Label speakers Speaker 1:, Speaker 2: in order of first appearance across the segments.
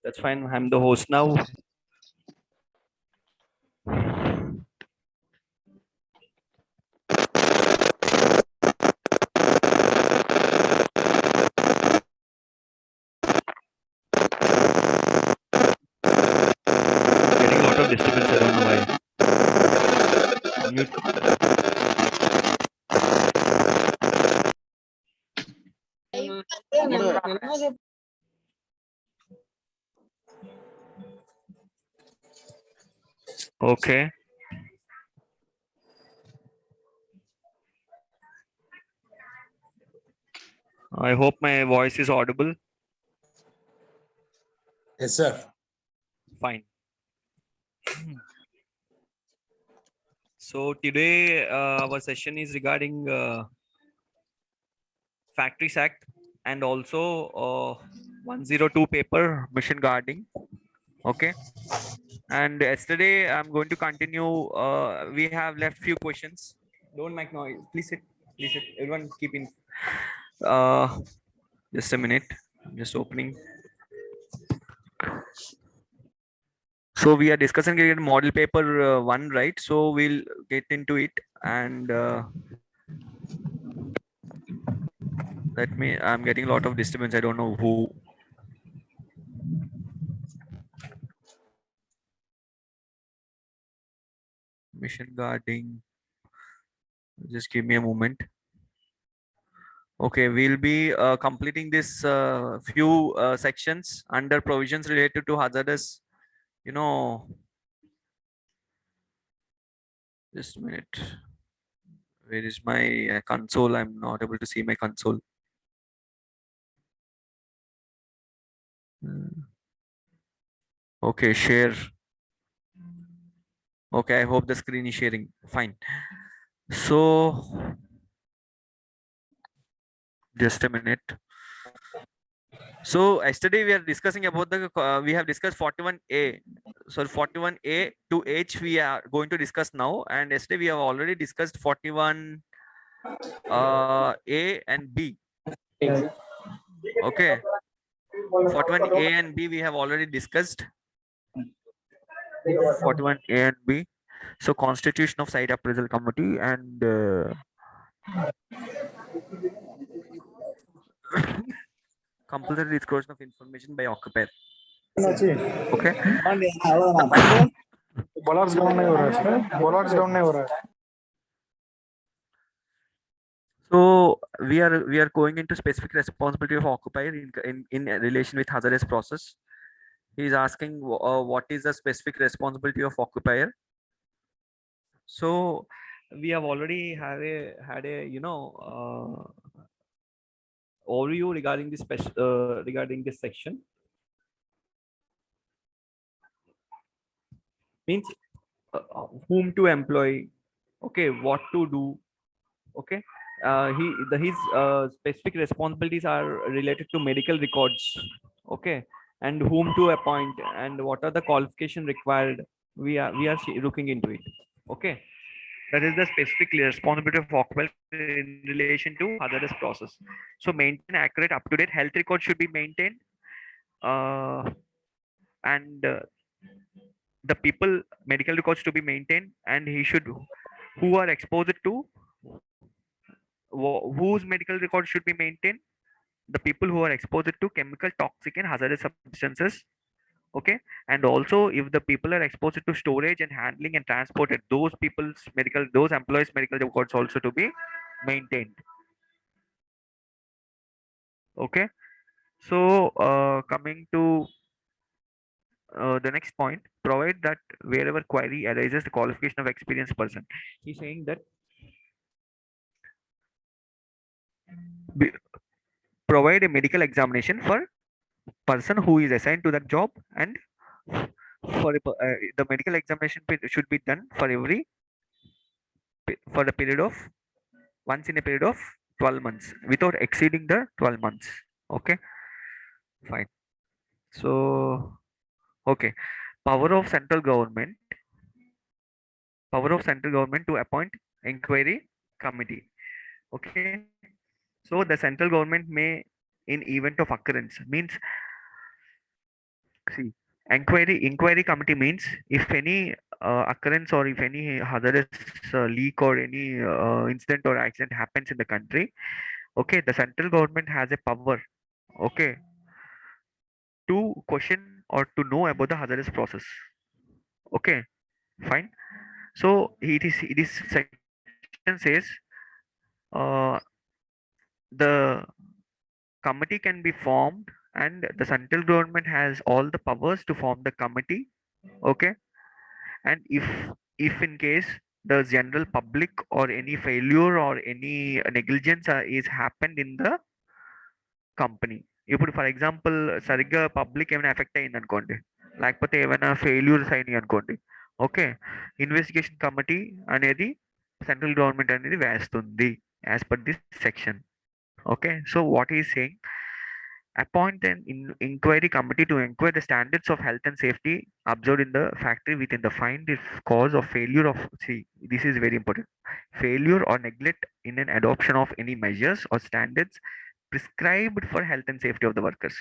Speaker 1: That's fine. I'm the host now. Getting a lot of disturbance. I don't know why. Mute. Okay. I hope my voice is audible.
Speaker 2: Yes, sir.
Speaker 1: Fine. So today our session is regarding Factories Act and also 102 paper mission guarding. Okay. And yesterday I'm going to continue. We have left few questions. Don't make noise. Please sit. Please sit. Everyone keep in. Just a minute. I'm just opening. So we are discussing again model paper 1, right? So we'll get into it and I'm getting a lot of disturbance. I don't know who. Mission guarding. Just give me a moment. Okay, we'll be completing this few sections under provisions related to hazardous, just a minute. Where is my console? I'm not able to see my console. Okay, share. Okay, I hope the screen is sharing. Fine. So, just a minute. So yesterday we are discussing about the we have discussed 41A. So 41A to H we are going to discuss now, and yesterday we have already discussed 41 A and B. Okay. 41A and B we have already discussed. 41A and B. So constitution of site appraisal committee and compulsory disclosure of information by occupier. Okay.
Speaker 3: Bollards down नहीं हो रहा है इसमें, bollards down नहीं हो रहा है.
Speaker 1: So we are going into specific responsibility of occupier in relation with hazardous process. He is asking what is the specific responsibility of occupier. So we have already had a overview regarding this regarding this section. Means whom to employ, okay, what to do, okay. His specific responsibilities are related to medical records, okay, and whom to appoint and what are the qualification required. We are looking into it, okay. That is the specific responsibility of occupier in relation to hazardous process. So maintain accurate, up-to-date health record should be maintained, and the people medical records to be maintained, and he should who are exposed to whose medical record should be maintained, the people who are exposed to chemical, toxic and hazardous substances, okay. And also if the people are exposed to storage and handling and transported, those employees medical records also to be maintained, okay. So coming to the next point, provide that wherever query arises the qualification of experienced person. He's saying that provide a medical examination for person who is assigned to that job, and the medical examination should be done for for the period of once in a period of 12 months without exceeding the 12 months. Okay, fine. So, okay, power of central government, power of central government to appoint inquiry committee. Okay, so the central government may, in event of occurrence, means, see, inquiry committee means if any occurrence or if any hazardous leak or any incident or accident happens in the country, okay, the central government has a power, okay, to question or to know about the hazardous process. Okay, fine. So it is section says uh, the committee can be formed and the central government has all the powers to form the committee. Okay, and if in case the general public or any failure or any negligence is happened in the company, ఇప్పుడు for example సరిగ్గా public ఏమైనా effect అయింది అనుకోండి, లేకపోతే ఏమైనా failures అయినాయి అనుకోండి, okay, investigation committee అనేది సెంట్రల్ గవర్నమెంట్ అనేది వేస్తుంది as per this section. Okay, so what is saying, appoint an inquiry committee to inquire the standards of health and safety observed in the factory within the find if cause of failure of, see, this is very important, failure or neglect in an adoption of any measures or standards prescribed for health and safety of the workers.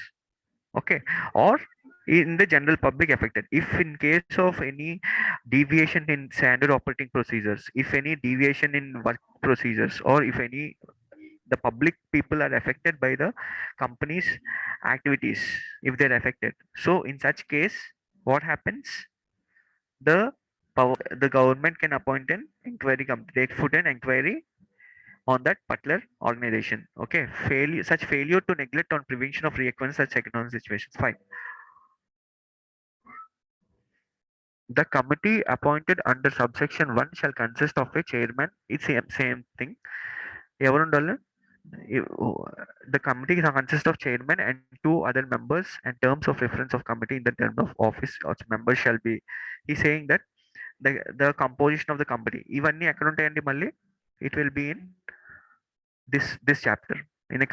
Speaker 1: Okay, or in the general public affected, if in case of any deviation in standard operating procedures, if any deviation in work procedures, or if any the public people are affected by the company's activities, if they're affected, so in such case what happens, the the government can appoint an inquiry committee, take foot an inquiry on that particular organization. Okay, such failure to neglect on prevention of reoccurrence such economic situations, fine. The committee appointed under subsection 1 shall consist of a chairman, it's same thing, ఎవరు ఉండాలి, the committee consists of chairman and 2 other members, and terms of reference of committee in the term of office of members shall be, he's saying that the composition of the committee ఇవన్నీ ఎక్కడ ఉంటాయండి, మళ్ళీ it will be in this chapter. In a